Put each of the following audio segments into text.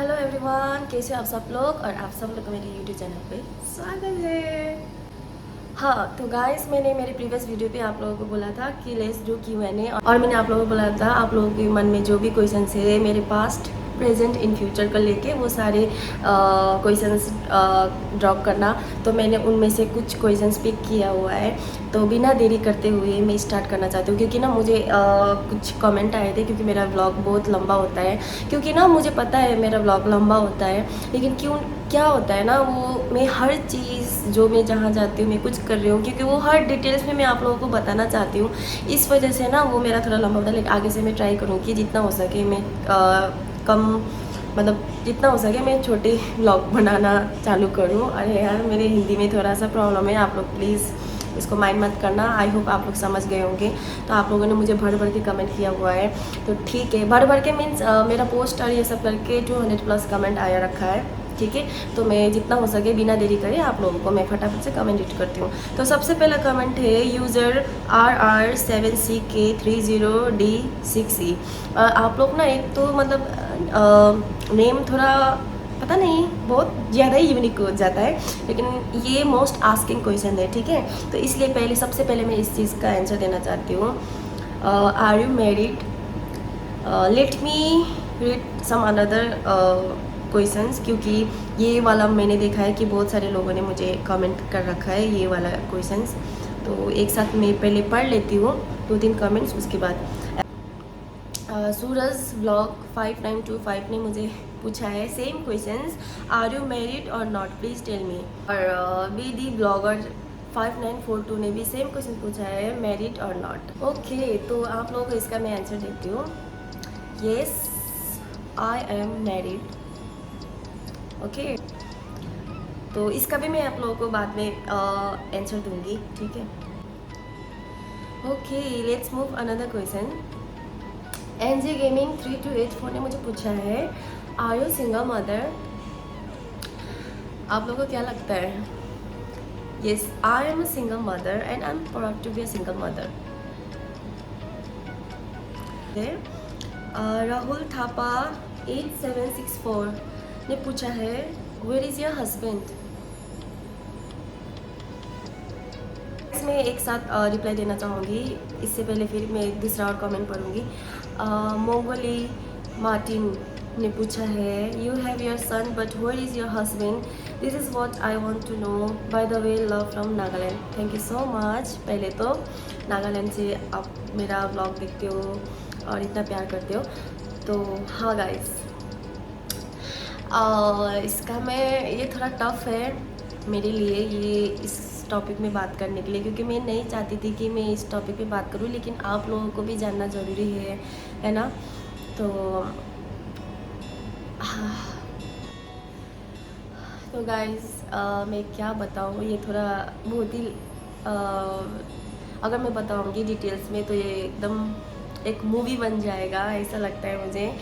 Hello everyone, कैसे आप सब लोग। और आप सब लोग को मेरे यूट्यूब चैनल पे स्वागत है। हाँ तो गाइस, मैंने मेरे प्रीवियस वीडियो पे आप लोगों को बोला था कि लेट्स डू Q&A, और मैंने आप लोगों को बोला था आप लोगों के मन में जो भी क्वेश्चन है मेरे पास्ट प्रेजेंट इन फ्यूचर को लेके वो सारे क्वेश्चंस ड्रॉप करना। तो मैंने उनमें से कुछ क्वेश्चंस पिक किया हुआ है। तो बिना देरी करते हुए मैं स्टार्ट करना चाहती हूँ, क्योंकि ना मुझे कुछ कमेंट आए थे, क्योंकि मेरा व्लॉग बहुत लंबा होता है। क्योंकि ना मुझे पता है मेरा व्लॉग लंबा होता है, लेकिन क्या होता है ना, वो मैं हर चीज़ जो मैं जहाँ जाती हूँ मैं कुछ कर रही हूँ, क्योंकि वो हर डिटेल्स में मैं आप लोगों को बताना चाहती हूँ। इस वजह से ना वो मेरा थोड़ा लंबा होता है, लेकिन आगे से मैं ट्राई करूँगी जितना हो सके मैं कम, मतलब जितना हो सके मैं छोटे व्लॉग बनाना चालू करूँ। अरे यार, मेरे हिंदी में थोड़ा सा प्रॉब्लम है, आप लोग प्लीज़ इसको माइंड मत करना। आई होप आप लोग समझ गए होंगे। तो आप लोगों ने मुझे भर भर के कमेंट किया हुआ है, तो ठीक है। भर भर के मीन्स मेरा पोस्ट और ये सब करके 200+ कमेंट आया रखा है, ठीक है। तो मैं जितना हो सके बिना देरी करे आप लोगों को मैं फटाफट से कमेंट रीड करती हूँ। तो सबसे पहला कमेंट है यूज़र RR7CK30D6E। आप लोग ना एक तो मतलब नेम थोड़ा पता नहीं बहुत ज़्यादा ही यूनिक हो जाता है, लेकिन ये मोस्ट आस्किंग क्वेश्चन है, ठीक है। तो इसलिए सबसे पहले मैं इस चीज़ का आंसर देना चाहती हूँ। Are you married? Let me read some another questions, क्योंकि ये वाला मैंने देखा है कि बहुत सारे लोगों ने मुझे कमेंट कर रखा है ये वाला क्वेश्चंस। तो एक साथ मैं पहले पढ़ लेती हूँ 2-3 कमेंट्स, उसके बाद सूरज व्लॉग 5925 ने मुझे पूछा है same questions, are you married और नॉट, प्लीज़ टेल मी। और बी दी ब्लॉगर 5942 ने भी सेम क्वेश्चन पूछा है, मैरिड और नॉट। ओके, तो आप लोगों को इसका मैं आंसर देती हूँ। Yes, I am married. Okay, तो इसका भी मैं आप लोगों को बाद में आंसर दूंगी, ठीक है। Okay, let's move another question. NG gaming 3284 ने मुझे पूछा है, आर यू सिंगल मदर? आप लोगों को क्या लगता है? Yes, I am a single mother and I am proud to be a single mother. Rahul Thapa 8764 ने पूछा है, वेयर इज़ योर हस्बैंड? इसमें एक साथ रिप्लाई देना चाहूँगी, इससे पहले फिर मैं एक दूसरा और कमेंट पढ़ूँगी। मोंगोली मार्टिन ने पूछा है, you have your son but where is your husband? This is what I want to know, by the way love from Nagaland. Thank you so much. पहले तो नागालैंड से आप मेरा ब्लॉग देखते हो और इतना प्यार करते हो, तो हाँ गाइस, इसका मैं ये थोड़ा टफ है मेरे लिए ये इस टॉपिक में बात करने के लिए, क्योंकि मैं नहीं चाहती थी कि मैं इस टॉपिक पे बात करूं, लेकिन आप लोगों को भी जानना ज़रूरी है ना। तो तो गाइस, मैं क्या बताऊं, ये थोड़ा बहुत ही अगर मैं बताऊंगी डिटेल्स में तो ये एकदम एक मूवी बन जाएगा, ऐसा लगता है मुझे।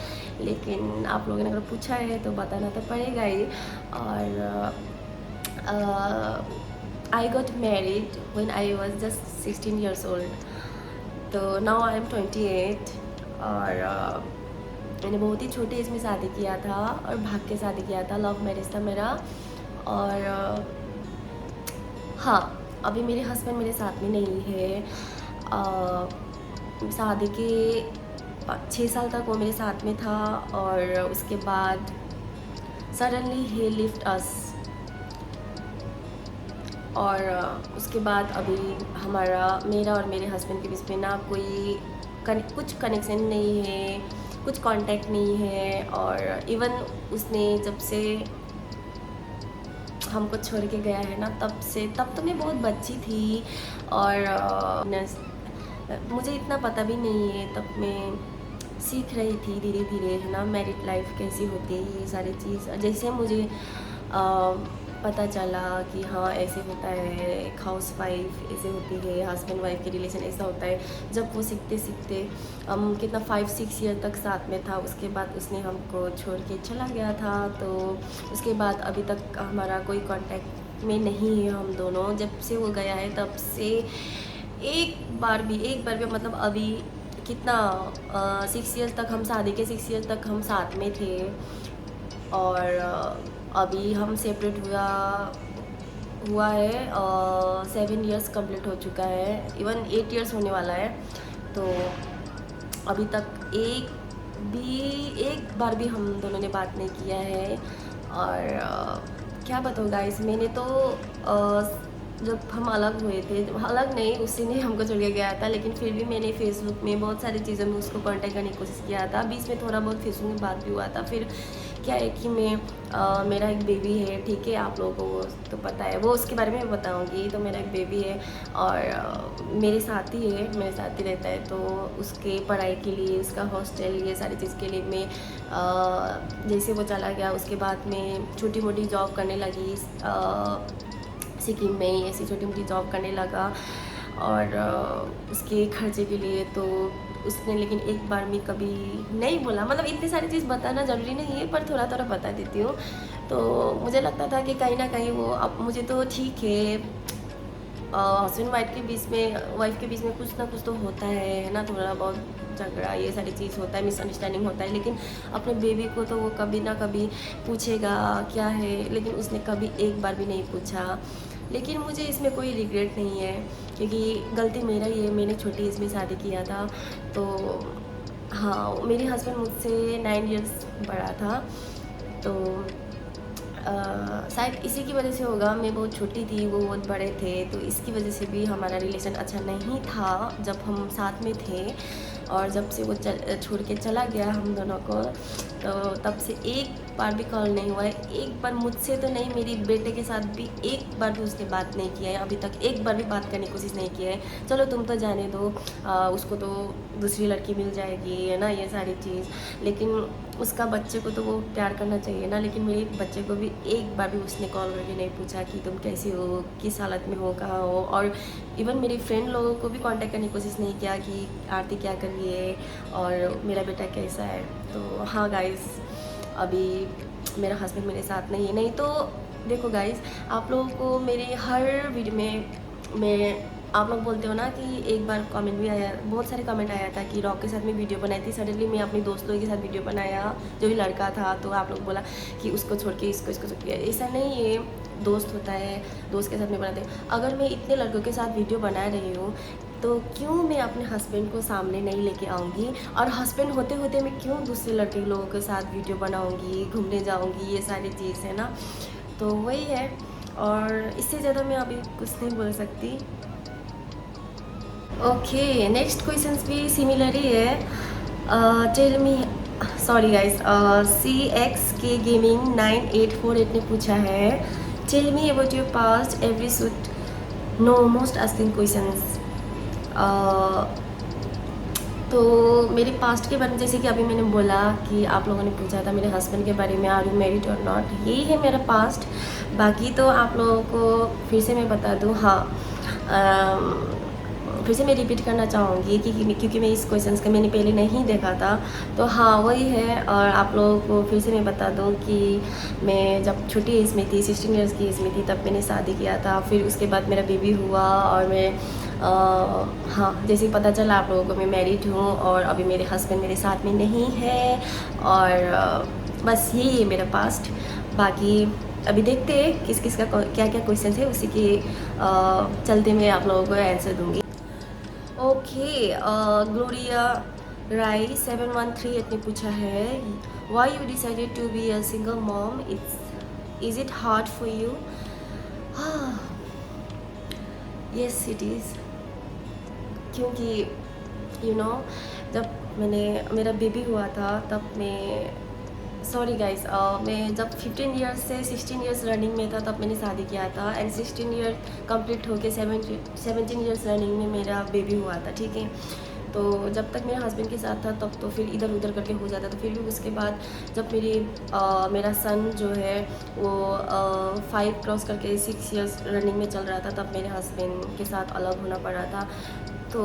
लेकिन आप लोगों ने अगर पूछा है तो बताना तो पड़ेगा ही। और I got married when I was just 16 years old. तो now I am 28। और मैंने बहुत ही छोटे एज में शादी किया था और भाग के शादी किया था, लव मैरिज था मेरा। और हाँ, अभी मेरे हस्बैंड मेरे साथ में नहीं है। शादी के 6 साल तक वो मेरे साथ में था, और उसके बाद सडनली ही लिफ्ट अस। और उसके बाद अभी मेरा और मेरे हस्बैंड के बीच में ना कुछ कनेक्शन नहीं है, कुछ कांटेक्ट नहीं है। और इवन उसने जब से हमको छोड़ के गया है ना, तब तो मैं बहुत बच्ची थी, और मुझे इतना पता भी नहीं है, तब मैं सीख रही थी धीरे धीरे, है ना, मैरिड लाइफ कैसी होती है, ये सारी चीज़। जैसे मुझे पता चला कि हाँ ऐसे होता है, एक हाउस वाइफ ऐसे होती है, हस्बैंड वाइफ के रिलेशन ऐसा होता है। जब वो सीखते सीखते हम कितना 5-6 ईयर तक साथ में था, उसके बाद उसने हमको छोड़ के चला गया था। तो उसके बाद अभी तक हमारा कोई कांटेक्ट में नहीं है हम दोनों। जब से वो गया है तब से एक बार भी मतलब अभी कितना 6 ईयर तक हम शादी के 6 ईयर तक हम साथ में थे, और अभी हम सेपरेट हुआ है 7 इयर्स कंप्लीट हो चुका है, इवन 8 इयर्स होने वाला है। तो अभी तक एक बार भी हम दोनों ने बात नहीं किया है। और क्या बताऊँ गाइस, मैंने तो जब हम अलग हुए थे, अलग नहीं, उसी ने हमको छोड़ के गया था, लेकिन फिर भी मैंने फेसबुक में बहुत सारी चीज़ों में उसको कांटेक्ट करने की कोशिश किया था। बीच में थोड़ा बहुत फेसबुक में बात भी हुआ था। फिर क्या है कि मेरा एक बेबी है, ठीक है, आप लोगों को तो पता है, वो उसके बारे में मैं बताऊँगी। तो मेरा एक बेबी है और मेरे साथ ही है, मेरे साथ ही रहता है। तो उसके पढ़ाई के लिए, उसका हॉस्टल, ये सारी चीज़ के लिए मैं जैसे वो चला गया उसके बाद में छोटी मोटी जॉब करने लगी सिक्किम में ही, ऐसी छोटी मोटी जॉब करने लगा और उसके खर्चे के लिए। तो उसने लेकिन एक बार भी कभी नहीं बोला, मतलब इतनी सारी चीज़ बताना ज़रूरी नहीं है, पर थोड़ा थोड़ा बता देती हूँ। तो मुझे लगता था कि कहीं ना कहीं वो, अब मुझे तो ठीक है, हस्बैंड वाइफ के बीच में कुछ ना कुछ तो होता है ना, थोड़ा बहुत झगड़ा, ये सारी चीज़ होता है, मिसअंडरस्टैंडिंग होता है। लेकिन अपने बेबी को तो वो कभी ना कभी पूछेगा क्या है, लेकिन उसने कभी एक बार भी नहीं पूछा। लेकिन मुझे इसमें कोई रिग्रेट नहीं है, क्योंकि गलती मेरा ही है, मैंने छोटी एज में शादी किया था। तो हाँ, मेरे हस्बैंड मुझसे 9 इयर्स बड़ा था। तो शायद इसी की वजह से होगा, मैं बहुत छोटी थी, वो बहुत बड़े थे, तो इसकी वजह से भी हमारा रिलेशन अच्छा नहीं था जब हम साथ में थे। और जब से वो छोड़ के चला गया हम दोनों को, तो तब से एक बार भी कॉल नहीं हुआ है। एक बार मुझसे तो नहीं, मेरी बेटे के साथ भी एक बार भी उसने बात नहीं किया है, अभी तक एक बार भी बात करने की कोशिश नहीं की है। चलो तुम तो जाने दो, उसको तो दूसरी लड़की मिल जाएगी, है ना, ये सारी चीज़। लेकिन उसका बच्चे को तो वो प्यार करना चाहिए ना। लेकिन मेरे बच्चे को भी एक बार भी उसने कॉल करके नहीं पूछा कि तुम कैसी हो, किस हालत में हो, कहाँ हो। और इवन मेरी फ्रेंड लोगों को भी कांटेक्ट करने की कोशिश नहीं किया कि आरती क्या कर रही है और मेरा बेटा कैसा है। तो हाँ गाइस, अभी मेरा हस्बैंड मेरे साथ नहीं है। नहीं तो देखो गाइस, आप लोगों को मेरे हर वीडियो में आप लोग बोलते हो ना कि एक बार कमेंट भी आया, बहुत सारे कमेंट आया था कि रॉक के साथ में वीडियो बनाई थी, सडनली मैं अपने दोस्त लोगों के साथ वीडियो बनाया, जो भी लड़का था। तो आप लोग बोला कि उसको छोड़ के इसको छोड़ के, ऐसा नहीं है, दोस्त होता है, दोस्त के साथ में बनाते हैं। अगर मैं इतने लड़कों के साथ वीडियो बना रही हूँ, तो क्यों मैं अपने हस्बैंड को सामने नहीं लेके आऊँगी, और हस्बैंड होते होते मैं क्यों दूसरे लड़के लोगों के साथ वीडियो बनाऊँगी, घूमने जाऊँगी, ये सारी चीज़ है ना। तो वही है, और इससे ज़्यादा मैं अभी कुछ नहीं बोल सकती। ओके, नेक्स्ट क्वेश्चंस भी सिमिलर ही है। Tell me, sorry guys, CXK gaming 9848 ने पूछा है, tell me about your past every should know most asking questions. तो मेरे पास्ट के बारे में, जैसे कि अभी मैंने बोला कि आप लोगों ने पूछा था मेरे हस्बैंड के बारे में, आर यू मैरिड और नॉट, यही है मेरा पास्ट। बाकी तो आप लोगों को फिर से मैं बता दूँ, हाँ, फिर से मैं रिपीट करना चाहूँगी क्योंकि मैं इस क्वेश्चंस का मैंने पहले नहीं देखा था। तो हाँ, वही है। और आप लोगों को फिर से मैं बता दूँ कि मैं जब छोटी एज में थी, 16 इयर्स की एज में थी, तब मैंने शादी किया था। फिर उसके बाद मेरा बेबी हुआ और मैं हाँ, जैसे ही पता चला आप लोगों को, मैं मैरिड हूँ और अभी मेरे हस्बैंड मेरे साथ में नहीं है। और बस यही है मेरा पास्ट। बाकी अभी देखते हैं किस किस का क्या क्या क्वेश्चन है, उसी के चलते मैं आप लोगों को आंसर दूँगी। ओके, ग्लोरिया राय 7138 ने पूछा है, why you decided to be a single mom, is it hard for you? Yes it is, क्योंकि यू नो, जब मेरा बेबी हुआ था तब मैं, सॉरी गाइस, मैं जब 15 ईयर्स से 16 ईयर्स रनिंग में था तब मैंने शादी किया था। एंड 16 ईयर कंप्लीट होके 17 ईयर्स रनिंग में मेरा बेबी हुआ था, ठीक है। तो जब तक मेरे हस्बैंड के साथ था तब तो फिर इधर उधर करके हो जाता था। फिर भी उसके बाद जब मेरा सन जो है वो 5 क्रॉस करके 6 ईयर्स रनिंग में चल रहा था, तब मेरे हस्बैंड के साथ अलग होना पड़ा था। तो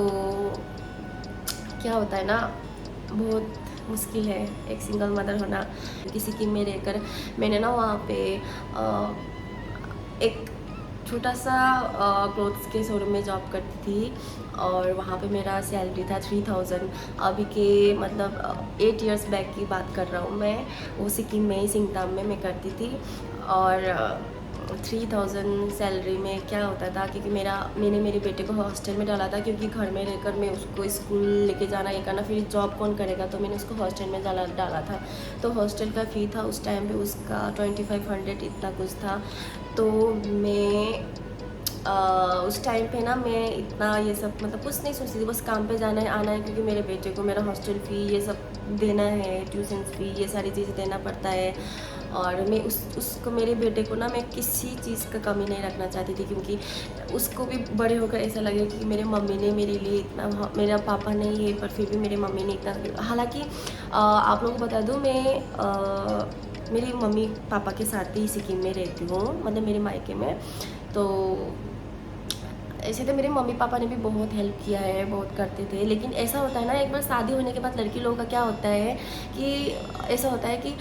क्या होता है ना, बहुत मुश्किल है एक सिंगल मदर होना। किसी की में रहकर मैंने ना वहाँ पे एक छोटा सा क्लोथ्स के शोरूम में जॉब करती थी और वहाँ पे मेरा सैलरी था 3000। अभी के मतलब 8 इयर्स बैक की बात कर रहा हूँ मैं। वो सिक्किम में ही सिंगताम में मैं करती थी और 3000 सैलरी में क्या होता था, क्योंकि मैंने मेरे बेटे को हॉस्टल में डाला था, क्योंकि घर में रहकर मैं उसको स्कूल लेके जाना ये करना, फिर जॉब कौन करेगा, तो मैंने उसको हॉस्टल में डाला था। तो हॉस्टल का फ़ी था उस टाइम पे उसका 2500 इतना कुछ था। तो मैं उस टाइम पे ना मैं इतना ये सब मतलब कुछ नहीं सोचती थी, बस काम पे जाना है आना है, क्योंकि मेरे बेटे को मेरा हॉस्टल फ़ी ये सब देना है, ट्यूशन फ़ी ये सारी चीज़ें देना पड़ता है। और मैं उसको मेरे बेटे को ना मैं किसी चीज़ का कमी नहीं रखना चाहती थी, क्योंकि उसको भी बड़े होकर ऐसा लगे कि मेरे मम्मी ने मेरे लिए इतना, मेरा पापा नहीं है पर फिर भी मेरे मम्मी ने इतना। हालांकि आप लोगों को बता दूँ, मैं मेरी मम्मी पापा के साथ ही सिक्किम में रहती हूँ, मतलब मेरे मायके में। तो ऐसे तो मेरे मम्मी पापा ने भी बहुत हेल्प किया है, बहुत करते थे। लेकिन ऐसा होता है ना, एक बार शादी होने के बाद लड़की लोगों का क्या होता है कि ऐसा होता है कि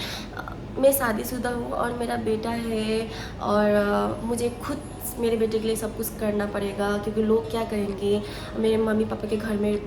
मैं शादीशुदा हूँ और मेरा बेटा है और मुझे खुद मेरे बेटे के लिए सब कुछ करना पड़ेगा, क्योंकि लोग क्या कहेंगे, मेरे मम्मी पापा के घर में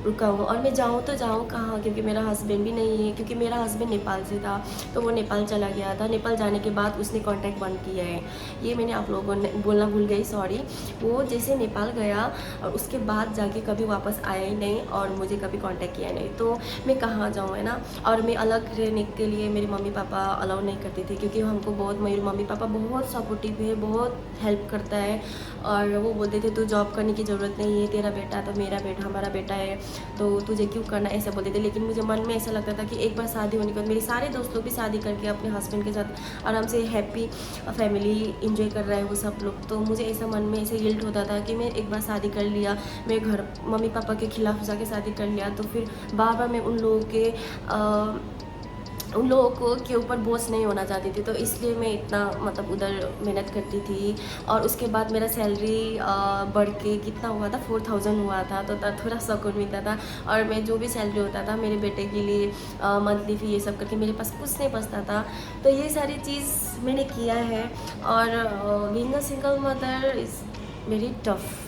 रुका हूँ और मैं जाऊँ तो जाऊँ कहाँ, क्योंकि मेरा हस्बैंड भी नहीं है, क्योंकि मेरा हस्बैंड नेपाल से था तो वो नेपाल चला गया था। नेपाल जाने के बाद उसने कांटेक्ट बंद किया है, ये मैंने आप लोगों ने बोलना भूल गई, सॉरी। वो जैसे नेपाल गया और उसके बाद जाके कभी वापस आया ही नहीं और मुझे कभी कांटेक्ट किया नहीं, तो मैं कहाँ जाऊँ, है ना। और मैं अलग रहने के लिए मेरे मम्मी पापा अलाउ नहीं करते थे, क्योंकि हमको बहुत, मेरे मम्मी पापा बहुत सपोर्टिव है, बहुत हेल्प करता है। और वो बोलते थे तू जॉब करने की ज़रूरत नहीं है, तेरा बेटा तो मेरा बेटा हमारा बेटा है, तो तुझे क्यों करना, ऐसा बोलते थे। लेकिन मुझे मन में ऐसा लगता था कि एक बार शादी होने के बाद मेरे सारे दोस्त लोग भी शादी करके अपने हस्बैंड के साथ आराम से हैप्पी फैमिली इंजॉय कर रहा है वो सब लोग। तो मुझे ऐसा मन में ऐसे गिल्ट होता था कि मैं एक बार शादी कर लिया, मैं घर मम्मी पापा के खिलाफ जाके शादी कर लिया, तो फिर बार बार मैं उन लोगों को के ऊपर बोझ नहीं होना चाहती थी। तो इसलिए मैं इतना मतलब उधर मेहनत करती थी। और उसके बाद मेरा सैलरी बढ़ के कितना हुआ था, 4000 हुआ था, तो तब थोड़ा सुकून मिलता था। और मैं जो भी सैलरी होता था मेरे बेटे के लिए मंथली फ़ी ये सब करके मेरे पास कुछ नहीं बचता था। तो ये सारी चीज़ मैंने किया है। और being a single mother is very tough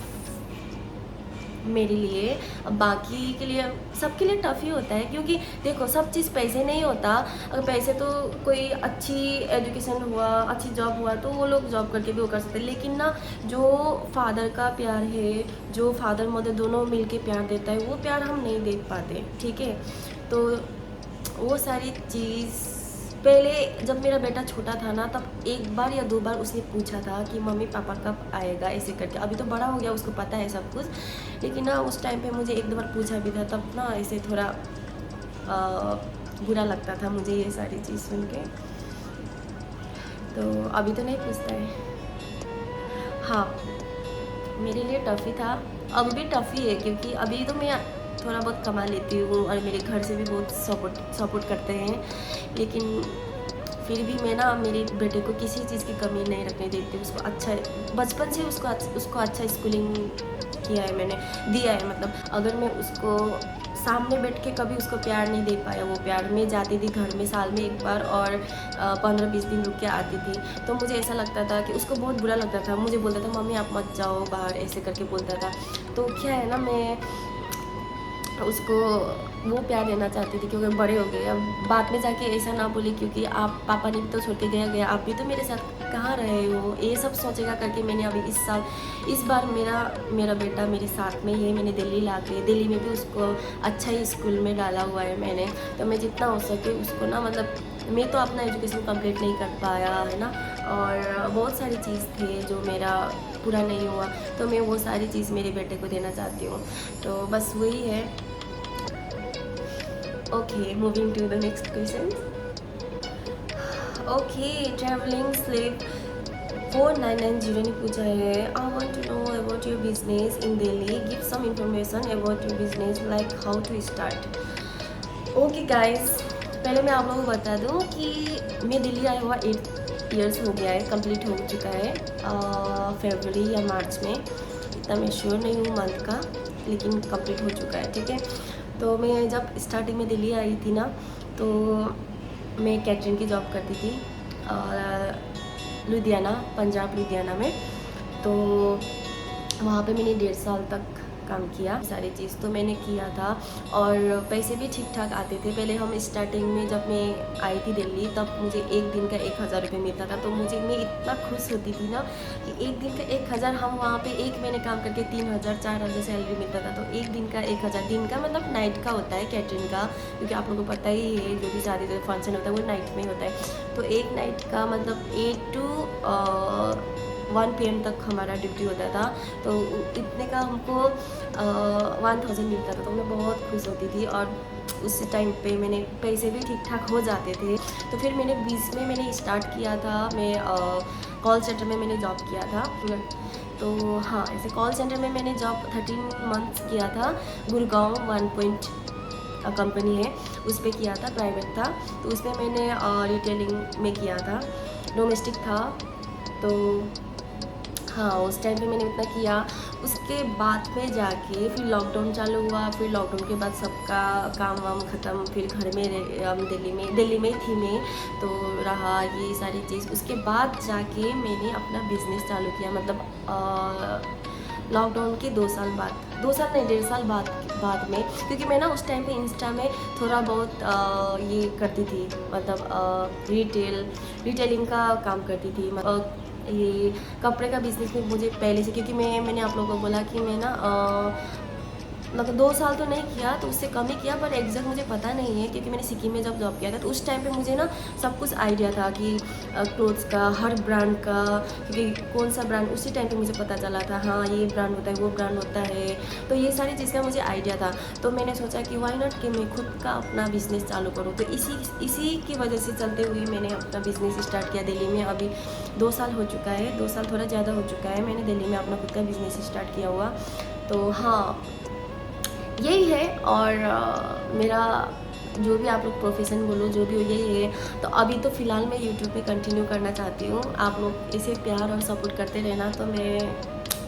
मेरे लिए। बाकी के लिए, सबके लिए टफ़ ही होता है, क्योंकि देखो सब चीज़ पैसे नहीं होता। अगर पैसे तो कोई अच्छी एजुकेशन हुआ, अच्छी जॉब हुआ तो वो लोग जॉब करके भी वो कर सकते हैं। लेकिन ना जो फादर का प्यार है, जो फादर मदर दोनों मिलके प्यार देता है, वो प्यार हम नहीं दे पाते, ठीक है। तो वो सारी चीज़ पहले जब मेरा बेटा छोटा था ना, तब एक बार या 2 बार उसने पूछा था कि मम्मी पापा कब आएगा, ऐसे करके। अभी तो बड़ा हो गया, उसको पता है सब कुछ, लेकिन ना उस टाइम पे मुझे 1-2 बार पूछा भी था, तब ना ऐसे थोड़ा बुरा लगता था मुझे ये सारी चीज़ सुन के। तो अभी तो नहीं पूछता है। हाँ, मेरे लिए टफ़ ही था, अब भी टफ़ ही है, क्योंकि अभी तो मैं थोड़ा बहुत कमा लेती हूँ और मेरे घर से भी बहुत सपोर्ट करते हैं। लेकिन फिर भी मैं ना मेरे बेटे को किसी चीज़ की कमी नहीं रखने देती। उसको अच्छा, बचपन से उसको अच्छा स्कूलिंग किया है मैंने, दिया है। मतलब अगर मैं उसको सामने बैठ के कभी उसको प्यार नहीं दे पाया, वो प्यार, मैं जाती थी घर में साल में 1 बार और 15-20 दिन रुक के आती थी, तो मुझे ऐसा लगता था कि उसको बहुत बुरा लगता था। मुझे बोलता था मम्मी आप मत जाओ बाहर, ऐसे करके बोलता था। तो क्या है ना, मैं उसको वो प्यार देना चाहती थी, क्योंकि बड़े हो गए। अब बाद में जाके ऐसा ना बोले क्योंकि आप पापा ने भी तो छोड़ के गया, आप भी तो मेरे साथ कहाँ रहे हो, ये सब सोचेगा करके मैंने अभी इस बार मेरा बेटा मेरे साथ में ही, मैंने दिल्ली में भी उसको अच्छा ही स्कूल में डाला हुआ है मैंने। तो मैं जितना हो सके उसको ना, मतलब मैं तो अपना एजुकेशन कंप्लीट नहीं कर पाया है ना, और बहुत सारी चीज़ थे जो मेरा पूरा नहीं हुआ, तो मैं वो सारी चीज़ मेरे बेटे को देना चाहती हूँ। तो बस वही है। Okay, moving to the next question. Okay, traveling slip 4990 ने पूछा है, I want to know about your business in Delhi. Give some information about your business, like how to start. Okay guys, पहले मैं आप लोगों को बता दूँ कि मैं दिल्ली आया हुआ 8 इयर्स हो गया है, कंप्लीट हो चुका है फरवरी या मार्च में, इतना मैं श्योर नहीं हूँ मंथ का, लेकिन कंप्लीट हो चुका है, ठीक है। तो मैं जब स्टार्टिंग में दिल्ली आई थी ना, तो मैं कैटरिंग की जॉब करती थी लुधियाना, पंजाब लुधियाना में। तो वहाँ पे मैंने 1.5 साल तक काम किया। सारी चीज़ तो मैंने किया था और पैसे भी ठीक ठाक आते थे। पहले हम स्टार्टिंग में जब मैं आई थी दिल्ली, तब मुझे एक दिन का 1000 रुपये मिलता था। तो मैं इतना खुश होती थी ना कि एक दिन का 1000, हम वहाँ पे एक महीने काम करके 3000 4000 सैलरी मिलता था। तो एक दिन का 1000, दिन का मतलब नाइट का होता है कैटरिंग का, क्योंकि आप लोगों को पता ही है जो भी शादी जो फंक्शन होता है वो नाइट में होता है। तो एक नाइट का मतलब 8 to 1 PM तक हमारा ड्यूटी होता था। तो इतने का हमको 1000 मिलता था। तो मैं बहुत खुश होती थी और उस टाइम पे मैंने पैसे भी ठीक ठाक हो जाते थे। तो फिर मैंने 20 में मैंने स्टार्ट किया था। मैं कॉल सेंटर में मैंने जॉब किया था। तो हाँ, ऐसे कॉल सेंटर में मैंने जॉब 13 मंथ्स किया था। गुड़गांव 1 पॉइंट कंपनी है, उस पर किया था, प्राइवेट था। तो उसमें मैंने रिटेलिंग में किया था, डोमेस्टिक था। तो हाँ, उस टाइम पे मैंने उतना किया। उसके बाद में जाके फिर लॉकडाउन चालू हुआ। फिर लॉकडाउन के बाद सबका काम वाम ख़त्म। फिर घर में दिल्ली में थी मैं, तो रहा ये सारी चीज़। उसके बाद जाके मैंने अपना बिज़नेस चालू किया, मतलब लॉकडाउन के 2 साल बाद, 2 साल नहीं 1.5 साल बाद में। क्योंकि मैं ना उस टाइम पे इंस्टा में थोड़ा बहुत ये करती थी, मतलब रिटेलिंग का काम करती थी। ये कपड़े का बिज़नेस में मुझे पहले से, क्योंकि मैंने आप लोगों को बोला कि मैं ना मतलब 2 साल तो नहीं किया, तो उससे कम ही किया, पर एग्जैक्ट मुझे पता नहीं है। क्योंकि मैंने सिक्किम में जब जॉब किया था, तो उस टाइम पे मुझे ना सब कुछ आइडिया था कि क्लोथ्स का, हर ब्रांड का, क्योंकि कौन सा ब्रांड उसी टाइम पे मुझे पता चला था। हाँ, ये ब्रांड होता है, वो ब्रांड होता है। तो ये सारी चीज़ का मुझे आइडिया था। तो मैंने सोचा कि वाई नॉट कि मैं खुद का अपना बिज़नेस चालू करूँ। तो इसी की वजह से चलते हुए मैंने अपना बिज़नेस स्टार्ट किया दिल्ली में। अभी 2 साल हो चुका है, 2 साल थोड़ा ज़्यादा हो चुका है, मैंने दिल्ली में अपना खुद का बिज़नेस स्टार्ट किया हुआ। तो हाँ, यही है। और मेरा जो भी आप लोग प्रोफेशन बोलो, जो भी हो, यही है। तो अभी तो फ़िलहाल मैं यूट्यूब पे कंटिन्यू करना चाहती हूँ। आप लोग इसे प्यार और सपोर्ट करते रहना, तो मैं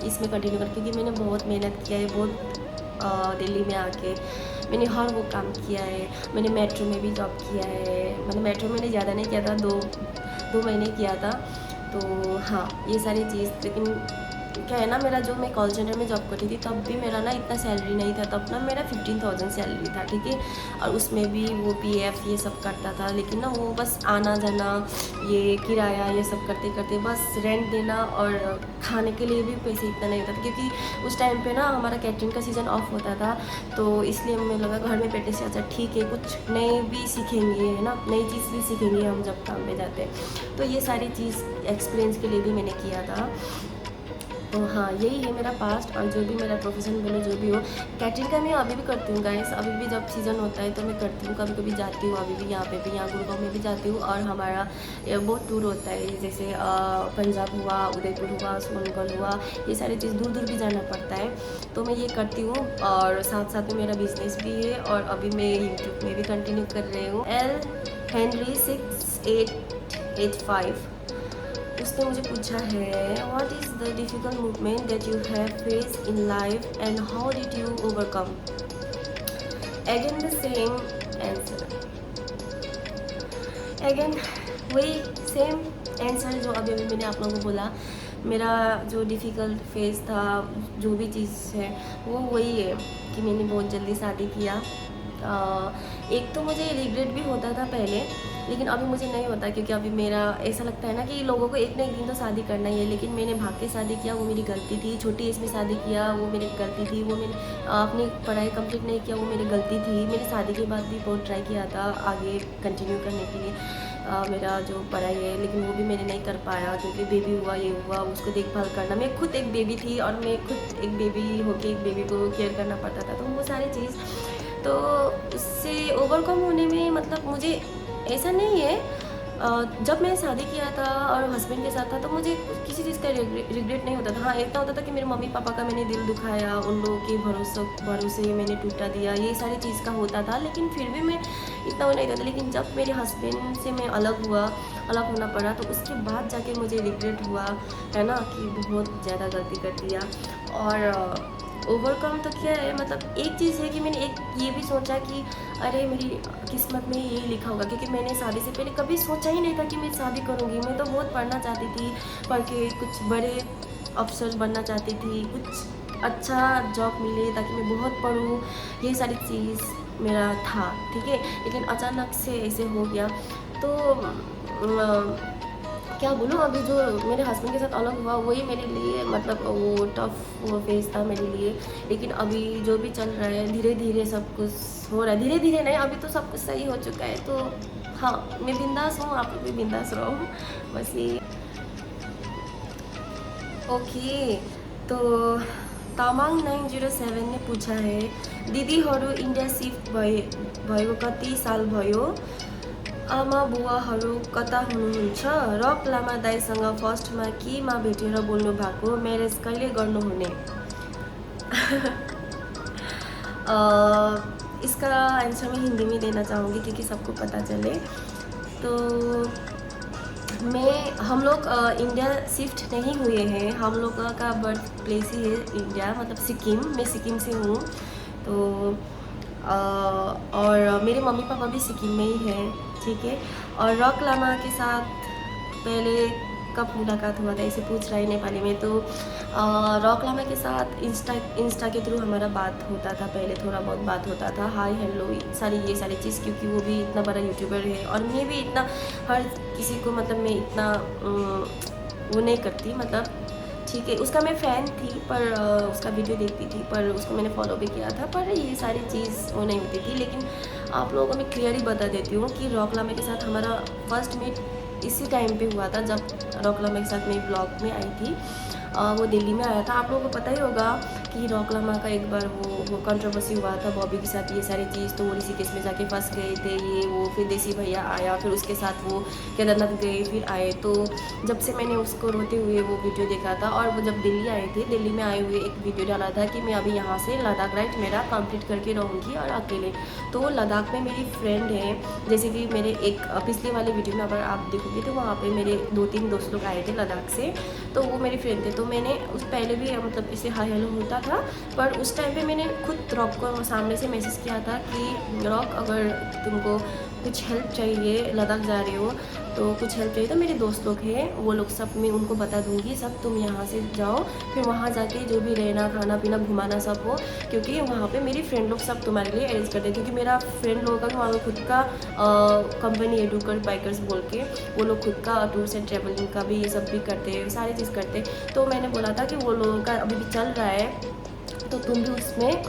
इसमें कंटिन्यू कर, क्योंकि मैंने बहुत मेहनत किया है। बहुत दिल्ली में आके मैंने हर वो काम किया है। मैंने मेट्रो में भी जॉब किया है, मतलब मेट्रो में ज़्यादा नहीं किया था, 2 महीने किया था। तो हाँ, ये सारी चीज़। लेकिन क्या है ना, मेरा जो मैं कॉल सेंटर में जॉब करती थी, तब भी मेरा ना इतना सैलरी नहीं था। तब ना मेरा 15,000 सैलरी था, ठीक है। और उसमें भी वो PF ये सब करता था। लेकिन ना वो बस आना जाना, ये किराया, ये सब करते करते बस रेंट देना और खाने के लिए भी पैसे इतना नहीं होता था। क्योंकि उस टाइम पे ना हमारा कैटरिंग का सीज़न ऑफ होता था। तो इसलिए हमें लगा घर में बैठने से अच्छा ठीक है, कुछ नए भी सीखेंगे, है ना, नई चीज़ भी सीखेंगे हम जब काम पे जाते हैं। तो ये सारी चीज़ एक्सपीरियंस के लिए भी मैंने किया था। तो हाँ, यही है मेरा पास्ट। और जो भी मेरा प्रोफेशन बोलो, जो भी हो, कैटरिंग का मैं अभी भी करती हूँ गाइस। अभी भी जब सीज़न होता है तो मैं करती हूँ, कभी कभी जाती हूँ। अभी भी यहाँ पे भी, यहाँ गुड़गांव में भी जाती हूँ। और हमारा बहुत टूर होता है, जैसे पंजाब हुआ, उदयपुर हुआ, सोनगढ़ हुआ, ये सारी चीज़ दूर दूर भी जाना पड़ता है। तो मैं ये करती हूँ और साथ साथ में मेरा बिजनेस भी है। और अभी मैं यूट्यूब में भी कंटिन्यू कर रही हूँ। L Henry 6885, उसने मुझे पूछा है, what is the difficult movement that you have face in life and how did you overcome. Again the same answer, again वही सेम आंसर जो अभी मैंने आप लोगों को बोला। मेरा जो डिफ़िकल्ट फेस था, जो भी चीज़ है, वो वही है कि मैंने बहुत जल्दी शादी किया। एक तो मुझे रिग्रेट भी होता था पहले, लेकिन अभी मुझे नहीं होता। क्योंकि अभी मेरा ऐसा लगता है ना कि लोगों को एक ना एक दिन तो शादी करना ही है। लेकिन मैंने भाग के शादी किया, वो मेरी गलती थी। छोटी एज में शादी किया, वो मेरी गलती थी। वो मैंने अपनी पढ़ाई कंप्लीट नहीं किया, वो मेरी गलती थी। मैंने शादी के बाद भी बहुत ट्राई किया था आगे कंटिन्यू करने के लिए मेरा जो पढ़ाई है, लेकिन वो भी मैंने नहीं कर पाया। क्योंकि बेबी हुआ, ये हुआ, उसको देखभाल करना। मैं खुद एक बेबी थी और मैं खुद एक बेबी होके एक बेबी को केयर करना पड़ता था। तो वो सारी चीज़, तो उससे ओवरकम होने में मतलब मुझे ऐसा नहीं है। जब मैं शादी किया था और हस्बैंड के साथ था, तो मुझे किसी चीज़ का रिग्रेट नहीं होता था। हाँ, इतना होता था कि मेरे मम्मी पापा का मैंने दिल दुखाया, उन लोगों के भरोसे मैंने टूटा दिया, ये सारी चीज़ का होता था। लेकिन फिर भी मैं इतना वो नहीं था। लेकिन जब मेरे हस्बैंड से मैं अलग होना पड़ा, तो उसके बाद जाके मुझे रिग्रेट हुआ, है ना, कि बहुत ज़्यादा गलती कर दिया। और ओवरकम तो क्या है, मतलब एक चीज़ है कि मैंने एक ये भी सोचा कि अरे मेरी किस्मत में ये लिखा होगा। क्योंकि मैंने शादी से पहले कभी सोचा ही नहीं था कि मैं शादी करूँगी। मैं तो बहुत पढ़ना चाहती थी, पढ़ के कुछ बड़े अफसर बनना चाहती थी, कुछ अच्छा जॉब मिले ताकि मैं बहुत पढ़ूँ, ये सारी चीज़ मेरा था, ठीक है। लेकिन अचानक से ऐसे हो गया। तो क्या बोलूँ, अभी जो मेरे हस्बैंड के साथ अलग हुआ वही मेरे लिए मतलब वो टफ वो फेज़ था मेरे लिए। लेकिन अभी जो भी चल रहा है धीरे धीरे सब कुछ हो रहा है, धीरे धीरे नहीं, अभी तो सब कुछ सही हो चुका है। तो हाँ, मैं बिंदास हूँ, आप लोग भी बिंदास रहो, बस ये। ओके, तो तामाङ 907 ने पूछा है, दिदीहरू इन्डिया शिफ्ट भएको कति साल भयो, आमा बुवाहरू कता हुनुहुन्छ, रक लामा दाईसँग फर्स्टमा केमा भेटेर बोल्नु भएको, म्यारेज कहिले गर्नुहुने? इसका आंसर मैं हिंदी में देना चाहूँगी क्योंकि सबको पता चले। तो हम लोग इंडिया शिफ्ट नहीं हुए हैं, हम लोग का बर्थ प्लेस ही है इंडिया, मतलब सिक्किम, मैं सिक्किम से हूँ। तो और मेरे मम्मी पापा भी सिक्किम में ही हैं, ठीक है। और रक लामा के साथ पहले कब मुलाकात हुआ था ऐसे पूछ रहा है नेपाली में। तो रक लामा के साथ इंस्टा के थ्रू हमारा बात होता था, पहले थोड़ा बहुत बात होता था, हाय हेलो ये सारी चीज़, क्योंकि वो भी इतना बड़ा यूट्यूबर है और मैं भी इतना हर किसी को मतलब मैं इतना वो नहीं करती, मतलब ठीक है। उसका मैं फ़ैन थी पर उसका वीडियो देखती थी, पर उसको मैंने फॉलो भी किया था, पर ये सारी चीज़ वो नहीं होती थी। लेकिन आप लोगों को मैं क्लियरली बता देती हूँ कि रक लामा के साथ हमारा फर्स्ट मीट इसी टाइम पे हुआ था जब रक लामा के साथ मैं ब्लॉग में आई थी। वो दिल्ली में आया था, आप लोगों को पता ही होगा कि रक लामा का एक बार वो कंट्रोवर्सी हुआ था बॉबी के साथ, ये सारी चीज़। तो वो ऋषिकेश में जाके फंस गए थे ये वो, फिर देसी भैया आया, फिर उसके साथ वो केदारनाथ गए, फिर आए। तो जब से मैंने उसको रोते हुए वो वीडियो देखा था, और वो जब दिल्ली आए थे, दिल्ली में आए हुए एक वीडियो डाला था कि मैं अभी यहाँ से लद्दाख राइड मेरा कंप्लीट करके रहूँगी और अकेले। तो लद्दाख में मेरी फ्रेंड है, जैसे कि मेरे एक पिछले वाले वीडियो में अगर आप देखोगे तो वहाँ पे मेरे 2-3 दोस्त लोग आए थे लद्दाख से, तो वो मेरी फ्रेंड थे। तो मैंने उस पहले भी मतलब इसे हाय हेलो होता था, पर उस टाइम पे मैंने खुद रॉक को सामने से मैसेज किया था कि रॉक, अगर तुमको कुछ हेल्प चाहिए, लद्दाख जा रहे हो तो कुछ हेल्प चाहिए तो मेरे दोस्त लोग हैं, वो लोग सब मैं उनको बता दूंगी, सब तुम यहाँ से जाओ, फिर वहाँ जाके जो भी रहना खाना पीना घुमाना सब हो, क्योंकि वहाँ पे मेरी फ्रेंड लोग सब तुम्हारे लिए अरेंज कर दें। क्योंकि मेरा फ्रेंड लोगों का वहाँ खुद का कंपनी है डूकर बाइकर्स बोल के, वो लोग खुद का टूर्स एंड ट्रेवलिंग का भी ये सब भी करते हैं, सारी चीज़ करते हैं। तो मैंने बोला था कि वो लोगों का अभी भी चल रहा है, तो तुम भी उसमें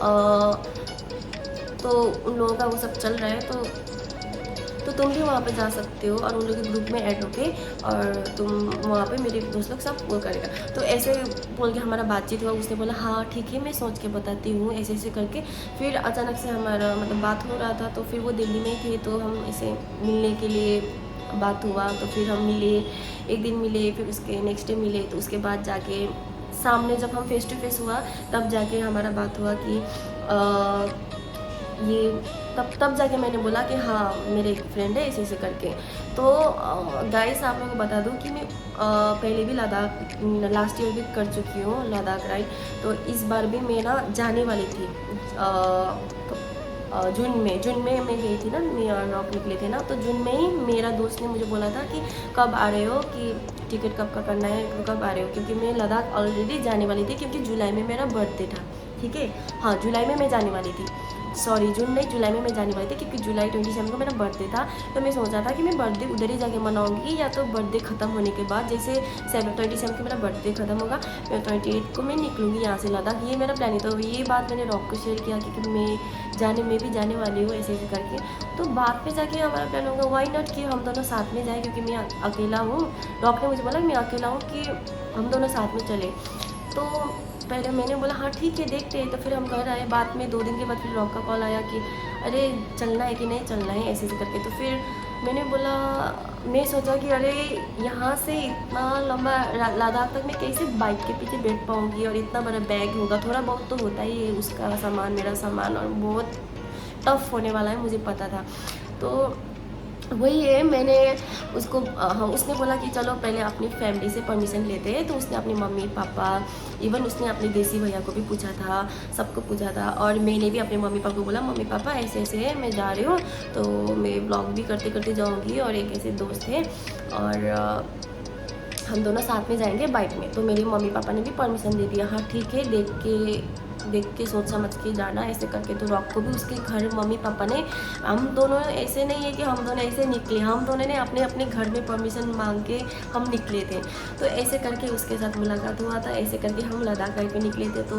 तो उन लोगों का वो सब चल रहा है, तो तुम भी वहाँ पे जा सकते हो और उन लोगों के ग्रुप में ऐड होके, और तुम वहाँ पे मेरे दोस्त लोग सब वो करेगा। तो ऐसे बोल के हमारा बातचीत हुआ, उसने बोला हाँ ठीक है मैं सोच के बताती हूँ, ऐसे ऐसे करके। फिर अचानक से हमारा मतलब बात हो रहा था, तो फिर वो दिल्ली में ही थे, तो हम ऐसे मिलने के लिए बात हुआ, तो फिर हम मिले, एक दिन मिले, फिर उसके नेक्स्ट डे मिले। तो उसके बाद जाके सामने जब हम फेस टू फेस हुआ तब जाके हमारा बात हुआ कि ये तब जाके मैंने बोला कि हाँ मेरे एक फ्रेंड है ऐसे ऐसे करके। तो गाइस आप लोगों को बता दूँ कि मैं पहले भी लद्दाख लास्ट ईयर भी कर चुकी हूँ लद्दाख राइड। तो इस बार भी मैं ना जाने वाली थी जून में मैं गई थी ना, मैं रॉक निकले थे ना, तो जून में ही मेरा दोस्त ने मुझे बोला था कि कब आ रहे हो, कि टिकट कब का करना है, कब आ रहे हो, क्योंकि मैं लद्दाख ऑलरेडी जाने वाली थी, क्योंकि जुलाई में मेरा बर्थडे था, ठीक है। हाँ जुलाई में मैं जाने वाली थी, सॉरी जून नहीं जुलाई में मैं जाने वाली थी, क्योंकि जुलाई 27 को मेरा बर्थडे था। तो मैं सोचा था कि मैं बर्थडे उधर ही जाके मनाऊंगी, या तो बर्थडे ख़त्म होने के बाद, जैसे 27 को मेरा बर्थडे ख़त्म होगा, मैं 28 को मैं निकलूँगी यहाँ से लद्दाख, ये मेरा प्लान है। तो ये बात मैंने रॉक को शेयर किया क्योंकि मैं भी जाने वाली हूँ ऐसे ऐसे करके। तो बाद में जाके हमारा प्लान होगा वाई नॉट कि हम दोनों साथ में जाए, क्योंकि मैं अकेला हूँ। रॉक ने मुझे बोला मैं अकेला हूँ कि हम दोनों साथ में चले। तो पहले मैंने बोला हाँ ठीक है देखते हैं। तो फिर हम घर आए, बाद में 2 दिन के बाद फिर रॉक का कॉल आया कि अरे चलना है कि नहीं चलना है, ऐसे ऐसे करके। तो फिर मैंने बोला, मैं सोचा कि अरे यहाँ से इतना लंबा लद्दाख तक मैं कैसे बाइक के पीछे बैठ पाऊँगी, और इतना बड़ा बैग होगा, थोड़ा बहुत तो होता ही है, उसका सामान मेरा सामान, और बहुत टफ होने वाला है मुझे पता था। तो वही है, मैंने उसको हाँ उसने बोला कि चलो पहले अपनी फैमिली से परमिशन लेते हैं। तो उसने अपनी मम्मी पापा, इवन उसने अपने देसी भैया को भी पूछा था, सबको पूछा था। और मैंने भी अपने मम्मी पापा को बोला मम्मी पापा ऐसे ऐसे है, मैं जा रही हूँ, तो मैं ब्लॉग भी करते करते जाऊँगी, और एक ऐसे दोस्त है, और हम दोनों साथ में जाएंगे बाइक में। तो मेरे मम्मी पापा ने भी परमिशन दे दिया, हाँ ठीक है, देख के सोच समझ के जाना ऐसे करके। तो रॉक को भी उसके घर मम्मी पापा ने, हम दोनों ऐसे नहीं है कि हम दोनों ऐसे निकले, हम दोनों ने अपने अपने घर में परमिशन मांग के हम निकले थे। तो ऐसे करके उसके साथ मुलाकात हुआ था, ऐसे करके हम लद्दाख राइड पे निकले थे। तो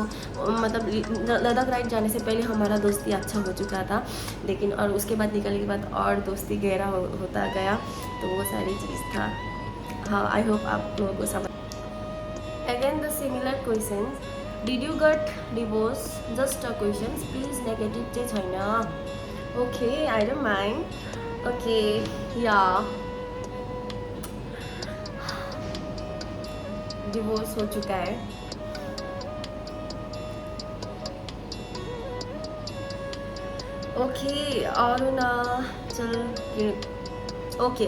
मतलब लद्दाख राइड जाने से पहले हमारा दोस्ती अच्छा हो चुका था, लेकिन और उसके बाद निकलने के बाद और दोस्ती गहरा होता गया। तो वो सारी चीज़ था। हाँ, आई होप आप लोगों को समझ। Again the similar questions, did you get divorce, just a questions, please negative चाहिँ छैन। Okay, I don't mind. Okay, या डिवोर्स हो चुका है। ओके, अरुणाचल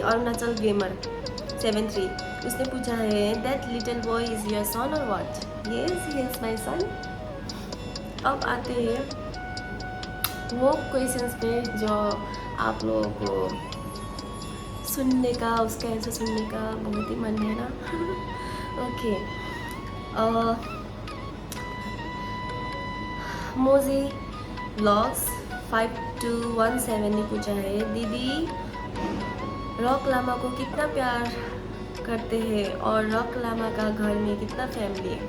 अरुणाचल गेमर 73, उसने पूछा है that little boy is your son or what. Yes, he is my son. अब आते हैं वो क्वेश्चंस पे जो आप लोगों को सुनने का, उसका आंसर सुनने का बहुत ही मन है ना। ओके, मोजी ब्लॉग्स 5217 ने पूछा है दीदी रॉक लामा को कितना प्यार करते हैं और रॉक लामा का घर में कितना फैमिली है।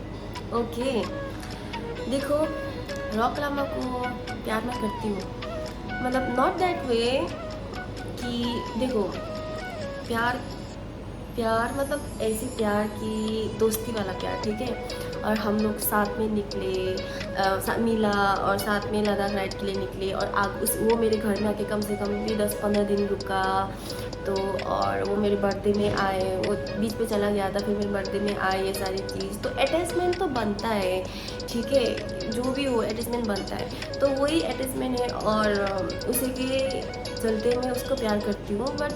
ओके, देखो रॉक लामा को प्यार मैं करती हूँ, मतलब नॉट दैट वे कि देखो प्यार मतलब ऐसे प्यार की दोस्ती वाला प्यार, ठीक है। और हम लोग साथ में निकले, मिला और साथ में लद्दाख राइड के लिए निकले और वो मेरे घर में आके कम से कम भी 10-15 दिन रुका। तो और वो मेरे बर्थडे में आए, वो बीच पे चला गया था, फिर मेरे बर्थडे में आए, ये सारी चीज़। तो अटैचमेंट तो बनता है, ठीक है, जो भी हो अटैचमेंट बनता है। तो वही अटैचमेंट है और उसी के चलते मैं उसको प्यार करती हूँ। बट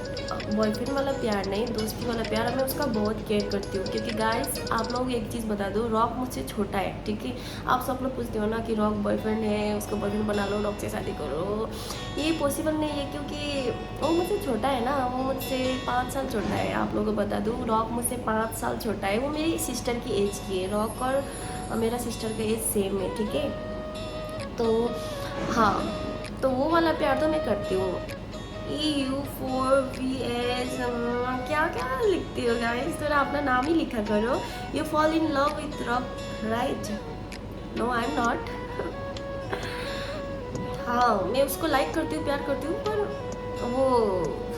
बॉयफ्रेंड वाला प्यार नहीं, दोस्ती वाला प्यार मैं उसका बहुत केयर करती हूँ। क्योंकि गाइस आप लोग एक चीज़ बता दो, रॉक मुझसे छोटा है, ठीक है। आप सब लोग पूछते हो ना कि रॉक बॉयफ्रेंड है, उसको बॉयफ्रेंड बना लो, रॉक से शादी करो। ये पॉसिबल नहीं है क्योंकि वो मुझसे छोटा है ना, वो मुझसे 5 साल छोटा है। आप लोगों को बता दूँ, रॉक मुझसे 5 साल छोटा है। वो मेरी सिस्टर की एज की है, रॉक और मेरा सिस्टर का एज सेम है, ठीक है। तो हाँ, तो वो वाला प्यार तो मैं करती हूँ। EU4VS क्या क्या लिखती हो गाइस, थोड़ा अपना नाम ही लिखा करो। You fall in love with Rock right? No, I am not. हाँ, मैं उसको लाइक करती हूँ, प्यार करती हूँ, पर वो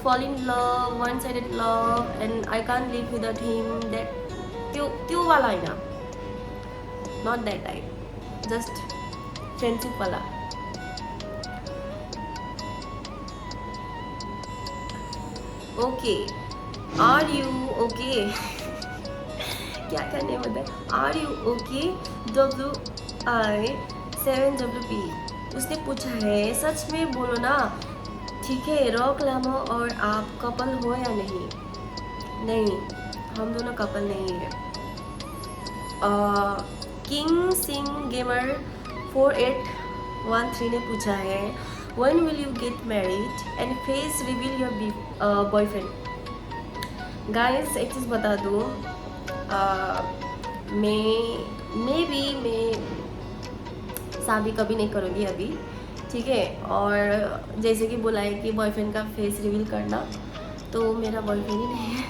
fall in love, one sided love and I can't live without him, that त्यो वाला है ना, not that type, just friendship वाला। Okay, are you okay? क्या करने मतलब, आर यू ओके? WI7WP उसने पूछा है सच में बोलो ना, ठीक है, रॉक लामा और आप कपल हो या नहीं? नहीं, हम दोनों कपल नहीं है। किंग सिंह गेमर 4813 ने पूछा है when will you get married and face reveal your boyfriend। Guys एक चीज़ बता दूँ, मैं शादी कभी नहीं करूँगी अभी, ठीक है। और जैसे कि बोला है कि बॉयफ्रेंड का फेस रिवील करना, तो मेरा बॉयफ्रेंड ही नहीं है।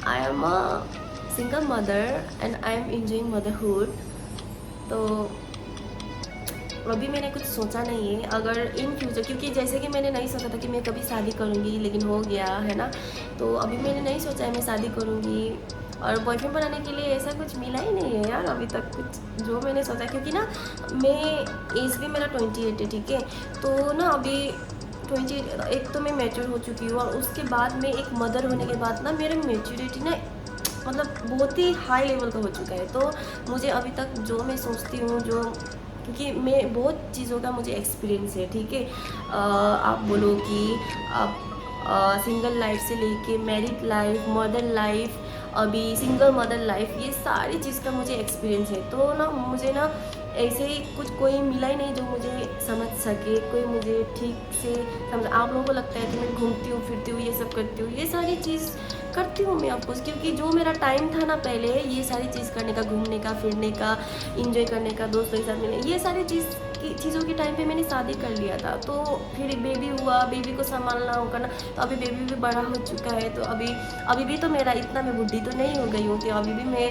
आई am a single mother and I M enjoying motherhood. तो अभी मैंने कुछ सोचा नहीं है, अगर इन फ्यूचर, क्योंकि जैसे कि मैंने नहीं सोचा था कि मैं कभी शादी करूँगी, लेकिन हो गया है ना। तो अभी मैंने नहीं सोचा है मैं शादी करूँगी, और बॉयफ्रेंड बनाने के लिए ऐसा कुछ मिला ही नहीं है यार अभी तक कुछ जो मैंने सोचा। क्योंकि ना मैं एज भी मेरा 28 है, ठीक है। तो ना अभी 28, एक तो मैं मैच्योर हो चुकी हूँ, और उसके बाद में एक मदर होने के बाद ना मेरे मैच्योरिटी ना मतलब बहुत ही हाई लेवल का हो चुका है। तो मुझे अभी तक जो मैं सोचती हूँ, जो क्योंकि मैं बहुत चीज़ों का मुझे एक्सपीरियंस है, ठीक है। आप बोलो कि आप सिंगल लाइफ से लेके मैरिड लाइफ, मदर लाइफ, अभी सिंगल मदर लाइफ, ये सारी चीज़ का मुझे एक्सपीरियंस है। तो ना मुझे ना ऐसे ही कुछ कोई मिला ही नहीं जो मुझे समझ सके, कोई मुझे ठीक से समझ। आप लोगों को लगता है कि मैं घूमती हूँ, फिरती हूँ, ये सब करती हूँ, ये सारी चीज़ करती हूँ मैं ऑफकोर्स, क्योंकि जो मेरा टाइम था ना पहले ये सारी चीज़ करने का, घूमने का, फिरने का, इंजॉय करने का, दोस्तों के साथ मिलने, ये सारी चीज़ों के टाइम पे मैंने शादी कर लिया था। तो फिर बेबी हुआ, बेबी को संभालना वो करना, तो अभी बेबी भी बड़ा हो चुका है। तो अभी भी तो मेरा इतना मैं बुढ़ी तो नहीं हो गई हूँ कि अभी भी मैं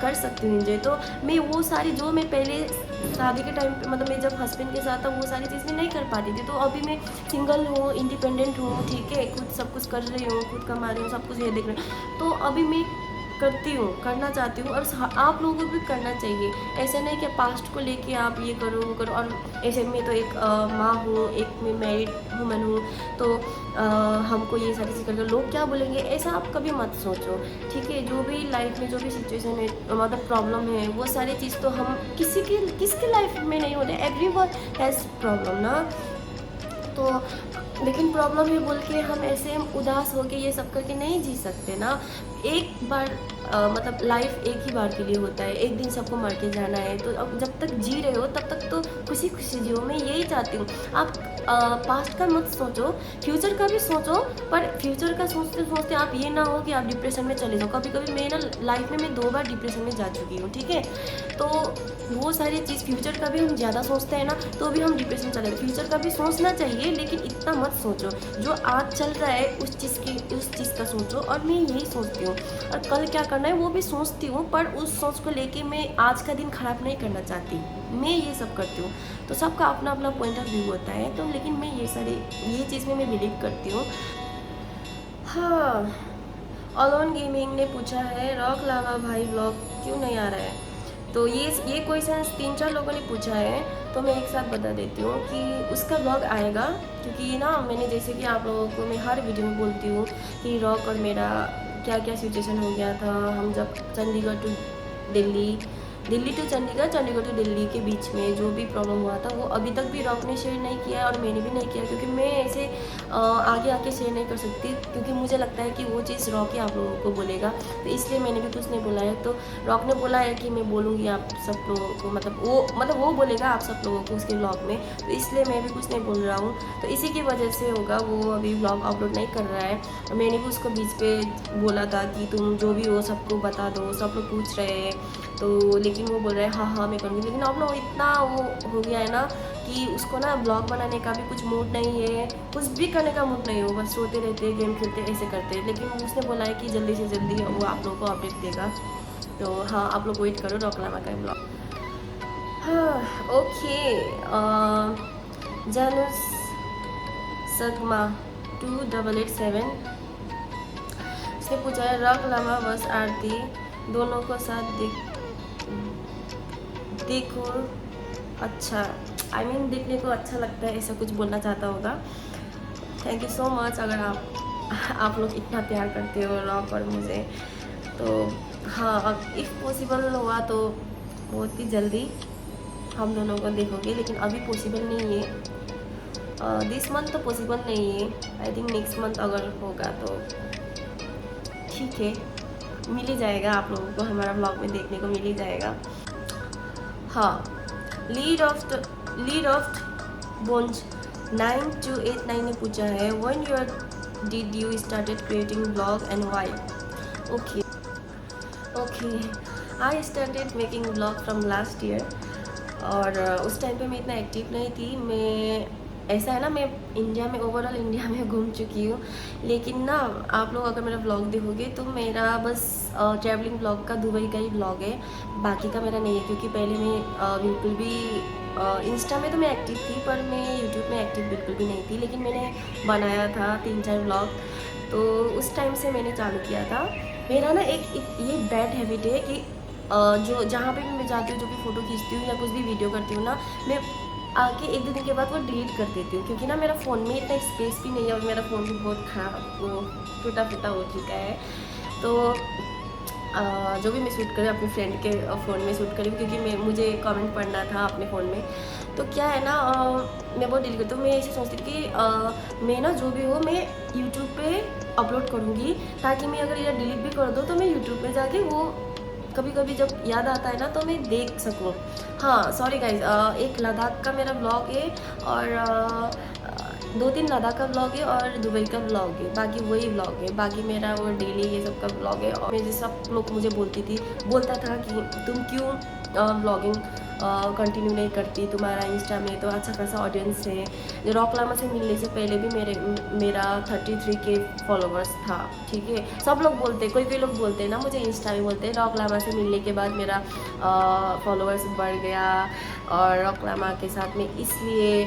कर सकती हूँ इंजॉय। तो मैं वो सारी जो मैं पहले शादी के टाइम पे, मतलब मैं जब हस्बैंड के साथ था, वो सारी चीज़ मैं नहीं कर पाती थी। तो अभी मैं सिंगल हूँ, इंडिपेंडेंट हूँ, ठीक है, खुद सब कुछ कर रही हूँ, खुद कमा रही हूँ, सब कुछ ये देख रही हूँ। तो अभी मैं करती हूँ, करना चाहती हूँ, और आप लोगों को भी करना चाहिए। ऐसा नहीं कि पास्ट को लेके आप ये करो वो करो। और ऐसे में तो एक माँ हूँ, एक मैं मैरिड वुमन हूँ, तो हमको ये सारी चीज़ करके लोग क्या बोलेंगे, ऐसा आप कभी मत सोचो, ठीक है। जो भी लाइफ में जो भी सिचुएशन है, मतलब प्रॉब्लम है, वो सारी चीज़ तो हम किसके लाइफ में नहीं होते, एवरीवन हैज़ प्रॉब्लम ना। तो लेकिन प्रॉब्लम है बोल के हम ऐसे उदास होके ये सब करके नहीं जी सकते ना। एक बार मतलब लाइफ एक ही बार के लिए होता है, एक दिन सबको मर के जाना है। तो अब जब तक जी रहे हो तब तक तो खुशी खुशी जियो, मैं यही चाहती हूँ। आप पास्ट का मत सोचो, फ्यूचर का भी सोचो, पर फ्यूचर का सोचते सोचते आप ये ना हो कि आप डिप्रेशन में चले जाओ। कभी कभी मैं ना लाइफ में मैं 2 बार डिप्रेशन में जा चुकी हूँ, ठीक है। तो वो सारी चीज़, फ्यूचर का भी हम ज़्यादा सोचते हैं ना, तो भी हम डिप्रेशन चले। फ्यूचर का भी सोचना चाहिए, लेकिन इतना मत सोचो। जो आज चल रहा है उस चीज़ का सोचो। और मैं यही सोचती हूँ, और कल क्या करना है वो भी सोचती हूँ, पर उस सोच को लेके मैं आज का दिन ख़राब नहीं करना चाहती। मैं ये सब करती हूँ। तो सबका अपना अपना पॉइंट ऑफ व्यू होता है, तो लेकिन मैं ये चीज़ में मैं बिलीव करती हूँ। हाँ, ऑलोन गेमिंग ने पूछा है, रॉक लावा भाई ब्लॉग क्यों नहीं आ रहा है। तो ये क्वेश्चन 3-4 लोगों ने पूछा है, तो मैं एक साथ बता देती हूँ कि उसका ब्लॉग आएगा। क्योंकि ना मैंने, जैसे कि आप लोगों को मैं हर वीडियो में बोलती हूँ कि रॉक और मेरा क्या क्या सिचुएशन हो गया था। हम जब Chandigarh to Delhi to Chandigarh, Chandigarh to Delhi के बीच में जो भी प्रॉब्लम हुआ था, वो अभी तक भी रॉक ने शेयर नहीं किया और मैंने भी नहीं किया। क्योंकि मैं ऐसे आगे शेयर नहीं कर सकती, क्योंकि मुझे लगता है कि वो चीज़ रॉक ही आप लोगों को बोलेगा। तो इसलिए मैंने भी कुछ नहीं बोला है। तो रॉक ने बोला है कि मैं बोलूँगी आप सब लोगों को, मतलब वो बोलेगा आप सब लोगों को उसके ब्लॉग में। तो इसलिए मैं भी कुछ नहीं बोल रहा हूँ। तो इसी की वजह से होगा वो अभी ब्लॉग अपलोड नहीं कर रहा है। मैंने भी उसको बीच पे बोला था कि तुम जो भी हो सबको बता दो, सब लोग पूछ रहे हैं। तो लेकिन वो बोल रहे हैं हाँ मैं करूँगी। लेकिन अब लोग इतना वो हो गया है ना कि उसको ना ब्लॉग बनाने का भी कुछ मूड नहीं है, कुछ भी करने का मूड नहीं हो, बस सोते रहते, गेम खेलते, ऐसे करते। लेकिन उसने बोला है कि जल्दी से जल्दी वो आप लोगों को अपडेट देगा। तो हाँ, आप लोग वेट करो रॉक लावा का ब्लॉग। हाँ ओके। जानूस सगमा 2887 उसने पूछा है, रॉक लावा बस आरती दोनों को साथ देखो अच्छा, I mean देखने को अच्छा लगता है, ऐसा कुछ बोलना चाहता होगा। Thank you so much. अगर आप लोग इतना प्यार करते हो रॉक और मुझे, तो हाँ, इफ़ पॉसिबल हुआ तो बहुत ही जल्दी हम दोनों को देखोगे। लेकिन अभी पॉसिबल नहीं है, दिस मंथ तो पॉसिबल नहीं है। आई थिंक नेक्स्ट मंथ अगर होगा तो ठीक है, मिल ही जाएगा, आप लोगों को हमारा ब्लॉग में देखने को मिल ही जाएगा। हाँ, लीड ऑफ बोन्स 9289 ने पूछा है, when did you started creating blog and why. Okay, I started making blog from last year. और उस टाइम पे मैं इतना एक्टिव नहीं थी। मैं ऐसा है ना, मैं इंडिया में, ओवरऑल इंडिया में घूम चुकी हूँ। लेकिन ना आप लोग अगर मेरा ब्लॉग देखोगे तो मेरा बस ट्रैवलिंग ब्लॉग का, दुबई का ही ब्लॉग है, बाकी का मेरा नहीं है। क्योंकि पहले मैं बिल्कुल भी इंस्टा में तो मैं एक्टिव थी, पर मैं यूट्यूब में एक्टिव बिल्कुल भी नहीं थी। लेकिन मैंने बनाया था 3-4 ब्लॉग, तो उस टाइम से मैंने चालू किया था। मेरा ना एक ये बैड हैबिट है कि जो जहाँ पे भी मैं जाती हूँ, जो भी फ़ोटो खींचती हूँ या कुछ भी वीडियो करती हूँ ना, मैं आके 1-2 दिन के बाद वो डिलीट कर देती हूँ। क्योंकि ना मेरा फ़ोन में इतना स्पेस भी नहीं है, और मेरा फ़ोन भी बहुत खराब, वो टूटा हो चुका है। तो जो भी मैं शूट करी अपने फ्रेंड के फ़ोन में शूट करी, क्योंकि मुझे कमेंट पढ़ना था अपने फ़ोन में। तो क्या है ना, मैं बहुत डिलीट करती हूँ। मैं ऐसे सोचती थी कि मैं ना जो भी हो मैं यूट्यूब पे अपलोड करूँगी, ताकि मैं अगर ये डिलीट भी कर दूँ तो मैं यूट्यूब पे जाके वो कभी कभी जब याद आता है ना तो मैं देख सकूँ। हाँ सॉरी गाइज, एक लद्दाख का मेरा ब्लॉग है, और 2-3 लद्दाख का ब्लॉग है और दुबई का ब्लॉग है, बाकी वही ब्लॉग है। बाकी मेरा वो डेली ये सब का ब्लॉग है। और मेरे सब लोग मुझे बोलता था कि तुम क्यों ब्लॉगिंग कंटिन्यू नहीं करती, तुम्हारा इंस्टा में तो अच्छा खासा ऑडियंस है। रॉक लामा से मिलने से पहले भी मेरा 33K फॉलोवर्स था, ठीक है। सब लोग बोलते, कोई लोग बोलते हैं ना मुझे इंस्टा में, बोलते हैं रॉक लामा से मिलने के बाद मेरा फॉलोवर्स बढ़ गया और रॉक लामा के साथ में इसलिए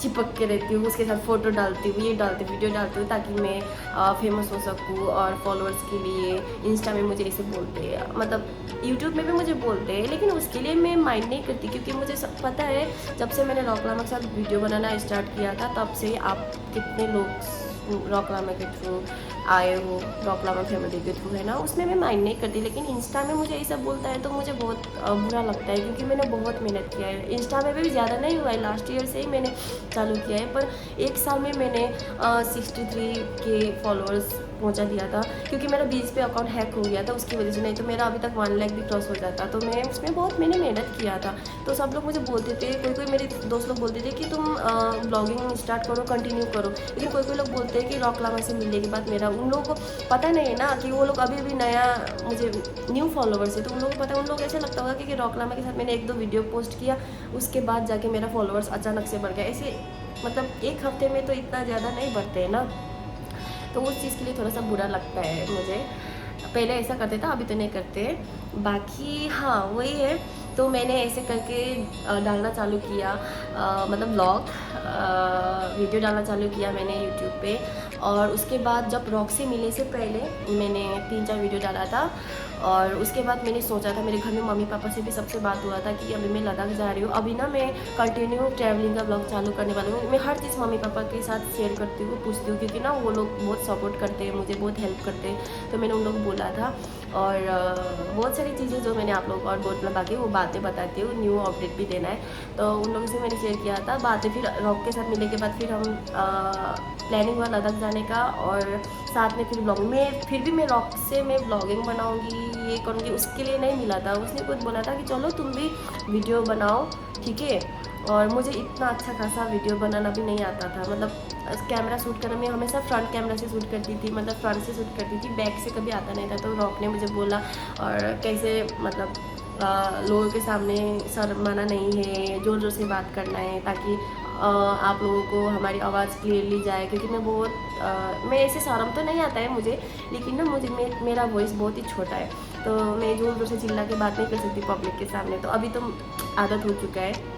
चिपक के रहती हूँ, उसके साथ फ़ोटो डालती हूँ, ये डालती वीडियो डालती हूँ ताकि मैं फेमस हो सकूँ। और फॉलोअर्स के लिए इंस्टा में मुझे ऐसे बोलते हैं, मतलब यूट्यूब में भी मुझे बोलते हैं, लेकिन उसके लिए मैं माइंड नहीं करती क्योंकि मुझे सब पता है। जब से मैंने रॉक लामा के साथ वीडियो बनाना स्टार्ट किया था तब से आप कितने लोग रॉक लामा के थ्रू आए हो, रॉक लामा फैमिली के थ्रू, है ना, उसमें मैं माइंड नहीं करती। लेकिन इंस्टा में मुझे ये सब बोलता है तो मुझे बहुत बुरा लगता है क्योंकि मैंने बहुत मेहनत किया है। इंस्टा में भी ज़्यादा नहीं हुआ है, लास्ट ईयर से ही मैंने चालू किया है, पर 1 साल में मैंने 63K फॉलोअर्स पहुंचा दिया था क्योंकि मेरा 20 पे अकाउंट हैक हो गया था उसकी वजह से, नहीं तो मेरा अभी तक 1 लाख भी क्रॉस हो जाता। तो मैं उसमें मैंने मेहनत किया था। तो सब लोग मुझे बोलते थे, कोई मेरे दोस्त लोग बोलते थे कि तुम ब्लॉगिंग स्टार्ट करो, कंटिन्यू करो। लेकिन कोई लोग बोलते हैं कि रॉक लामा से मिलने के बाद मेरा, उन लोगों को पता नहीं है ना कि वो लोग अभी नया, मुझे न्यू फॉलोवर्स है, तो उन लोगों को पता है, उन लोग ऐसे लगता होगा कि रॉक लामा के साथ मैंने 1-2 वीडियो पोस्ट किया, उसके बाद जाके मेरा फॉलोवर्स अचानक से बढ़ गया। ऐसे मतलब 1 हफ्ते में तो इतना ज़्यादा नहीं बढ़ते हैं ना, तो उस चीज़ के लिए थोड़ा सा बुरा लगता है मुझे। पहले ऐसा करते था, अभी तो नहीं करते। बाकी हाँ वही है, तो मैंने ऐसे करके डालना चालू किया, मतलब ब्लॉग वीडियो डालना चालू किया मैंने यूट्यूब पे। और उसके बाद जब रॉक से मिलने से पहले मैंने 3-4 वीडियो डाला था। और उसके बाद मैंने सोचा था, मेरे घर में मम्मी पापा से भी सबसे बात हुआ था कि अभी मैं लद्दाख जा रही हूँ, अभी ना मैं कंटिन्यू ट्रैवलिंग का ब्लॉग चालू करने वाली हूँ। मैं हर चीज़ मम्मी पापा के साथ शेयर करती हूँ, पूछती हूँ, क्योंकि ना वो लोग बहुत सपोर्ट करते हैं मुझे, बहुत हेल्प करते हैं। तो मैंने उन लोग को बोला था और बहुत सारी चीज़ें जो मैंने आप लोगों को और बोलना बाकी वो बातें बताती हूँ, न्यू अपडेट भी देना है। तो उन लोगों से मैंने शेयर किया था बातें। फिर रॉक के साथ मिलने के बाद फिर हम प्लानिंग हुआ लद्दाख जाने का, और साथ में फिर ब्लॉगिंग में, फिर भी मैं रॉक से मैं ब्लॉगिंग बनाऊंगी, ये करूँगी, उसके लिए नहीं मिला था। उसने कुछ बोला था कि चलो तुम भी वीडियो बनाओ, ठीक है। और मुझे इतना अच्छा खासा वीडियो बनाना भी नहीं आता था, मतलब कैमरा शूट करना, मैं हमेशा फ्रंट कैमरा से शूट करती थी, मतलब फ्रंट से शूट करती थी, बैक से कभी आता नहीं था। तो रॉक ने मुझे बोला और कैसे मतलब लोगों के सामने शर्माना नहीं है, ज़ोर ज़ोर से बात करना है ताकि आप लोगों को हमारी आवाज़ क्लियरली जाए। क्योंकि मैं ऐसे शर्म तो नहीं आता है मुझे, लेकिन ना मेरा वॉइस बहुत ही छोटा है, तो मैं ज़ोर ज़ोर से चिल्ला के बात नहीं कर सकती पब्लिक के सामने। तो अभी तो आदत हो चुका है,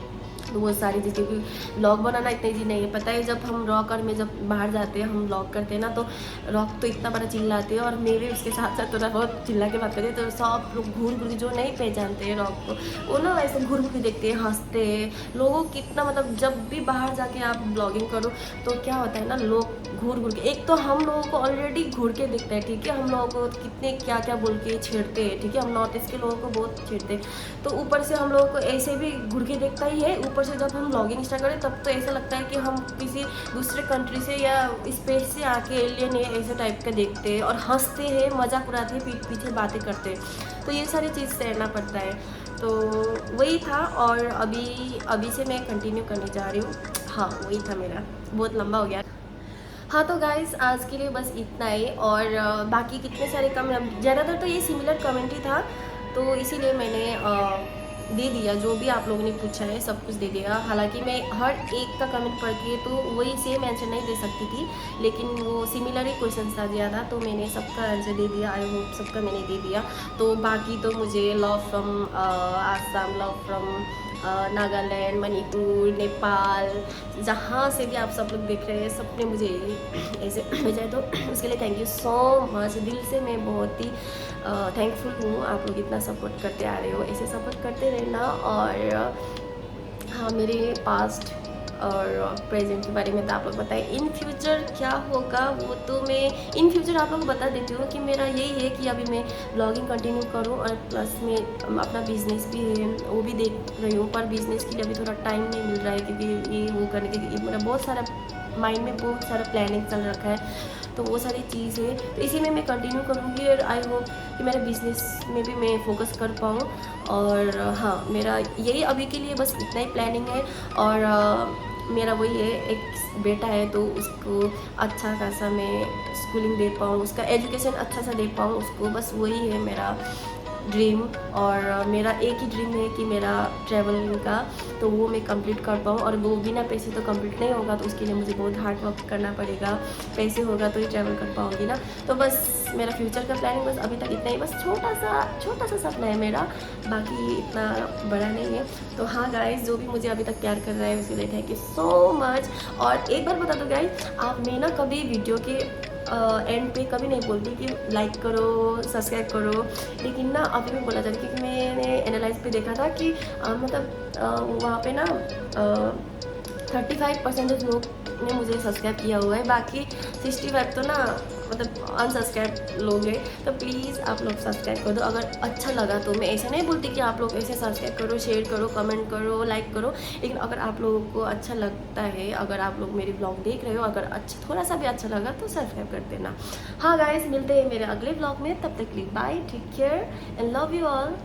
तो वो सारी चीज़, क्योंकि व्लॉग बनाना इतना ईजी नहीं है। पता है जब हम रॉक और मैं जब बाहर जाते हैं, हम व्लॉग करते हैं ना, तो रॉक तो इतना बड़ा चिल्लाते हैं और मैं भी उसके साथ साथ थोड़ा बहुत चिल्ला के बात करती है। तो सब लोग घूर घूर के, जो नहीं पहचानते हैं रॉक को, वो ना ऐसे घूर घूर के देखते हैं, हंसते हैं। लोगों कितना, मतलब जब भी बाहर जाके आप ब्लॉगिंग करो तो क्या होता है ना, लोग घूर घूर के, एक तो हम लोगों को ऑलरेडी घूर के देखते हैं, ठीक है, हम लोगों को कितने क्या क्या बोल के छेड़ते हैं, ठीक है, हम नॉर्थ ईस्ट के लोगों को बहुत छेड़ते हैं। तो ऊपर से हम लोगों को ऐसे भी घूर के देखता ही है, ऊपर से जब हम ब्लॉगिंग स्टार्ट करें तब तो ऐसा लगता है कि हम किसी दूसरे कंट्री से या स्पेस से आके एलियन है ऐसे टाइप का देखते हैं, और हंसते हैं, मजाक उड़ाते हैं, पीठ पीछे बातें करते हैं। तो ये सारी चीज़ सहना पड़ता है। तो वही था, और अभी से मैं कंटिन्यू करने जा रही हूँ। हाँ वही था मेरा, बहुत लंबा हो गया। हाँ तो गाइस आज के लिए बस इतना ही, और बाकी कितने सारे कमेंट, ज़्यादातर तो ये सिमिलर कमेंट ही था, तो इसीलिए मैंने दे दिया, जो भी आप लोगों ने पूछा है सब कुछ दे दिया। हालांकि मैं हर एक का कमेंट पढ़ के तो वही सेम आंसर नहीं दे सकती थी, लेकिन वो सिमिलर ही क्वेश्चन था ज़्यादा, तो मैंने सबका आंसर दे दिया। आई होप सबका मैंने दे दिया। तो बाकी तो मुझे love from Assam, love from Nagaland, Manipur, Nepal, जहाँ से भी आप सब लोग देख रहे हैं, सबने मुझे ऐसे भेजा है, तो उसके लिए थैंक यू सो मच। दिल से मैं बहुत ही थैंकफुल हूँ। आप लोग इतना सपोर्ट करते आ रहे हो, ऐसे सपोर्ट करते रहना। और हाँ, मेरे पास्ट और प्रेजेंट के बारे में तो आप लोग बताएं, इन फ्यूचर क्या होगा वो तो मैं इन फ्यूचर आप लोग को बता देती हूँ कि मेरा यही है कि अभी मैं ब्लॉगिंग कंटिन्यू करूँ, और प्लस में अपना बिजनेस भी है वो भी देख रही हूँ, पर बिजनेस के लिए अभी थोड़ा टाइम नहीं मिल रहा है क्योंकि ये वो करने के, मेरा बहुत सारा माइंड में बहुत सारा प्लानिंग चल रखा है, तो वो सारी चीज़ है। तो इसी में मैं कंटिन्यू करूँगी, और आई होप कि मेरे बिजनेस में भी मैं फोकस कर पाऊँ। और हाँ, मेरा यही अभी के लिए बस इतना ही प्लानिंग है। और मेरा वही है, एक बेटा है तो उसको अच्छा खासा मैं स्कूलिंग दे पाऊँ, उसका एजुकेशन अच्छा सा दे पाऊँ उसको, बस वही है मेरा ड्रीम। और मेरा एक ही ड्रीम है कि मेरा ट्रैवलिंग का तो वो मैं कंप्लीट कर पाऊँ, और वो बिना पैसे तो कंप्लीट नहीं होगा, तो उसके लिए मुझे बहुत हार्ड वर्क करना पड़ेगा, पैसे होगा तो ही ट्रैवल कर पाऊँगी ना। तो बस मेरा फ्यूचर का प्लानिंग बस अभी तक इतना ही, बस छोटा सा सपना है मेरा, बाकी इतना बड़ा नहीं है। तो हाँ गाइस, जो भी मुझे अभी तक प्यार कर रहा है उसके लिए थैंक यू सो मच। और एक बार बता दो गाइस, आप मैं ना कभी वीडियो के एंड पे कभी नहीं बोलती कि लाइक करो, सब्सक्राइब करो, लेकिन ना अभी मैं बोला जाता क्योंकि मैंने एनालाइज पे देखा था कि मतलब वहाँ पे ना 35% लोग ने मुझे सब्सक्राइब किया हुआ है, बाकी 65 तो ना मतलब अनसब्सक्राइब लोग हैं। तो प्लीज़ आप लोग सब्सक्राइब कर दो अगर अच्छा लगा तो। मैं ऐसा नहीं बोलती कि आप लोग ऐसे सब्सक्राइब करो, शेयर करो, कमेंट करो, लाइक करो, लेकिन अगर आप लोगों को अच्छा लगता है, अगर आप लोग मेरी ब्लॉग देख रहे हो, अगर अच्छा थोड़ा सा भी अच्छा लगा तो सब्सक्राइब कर देना। हाँ गाइस, मिलते हैं मेरे अगले ब्लॉग में, तब तक के लिए bye, take care and love you all.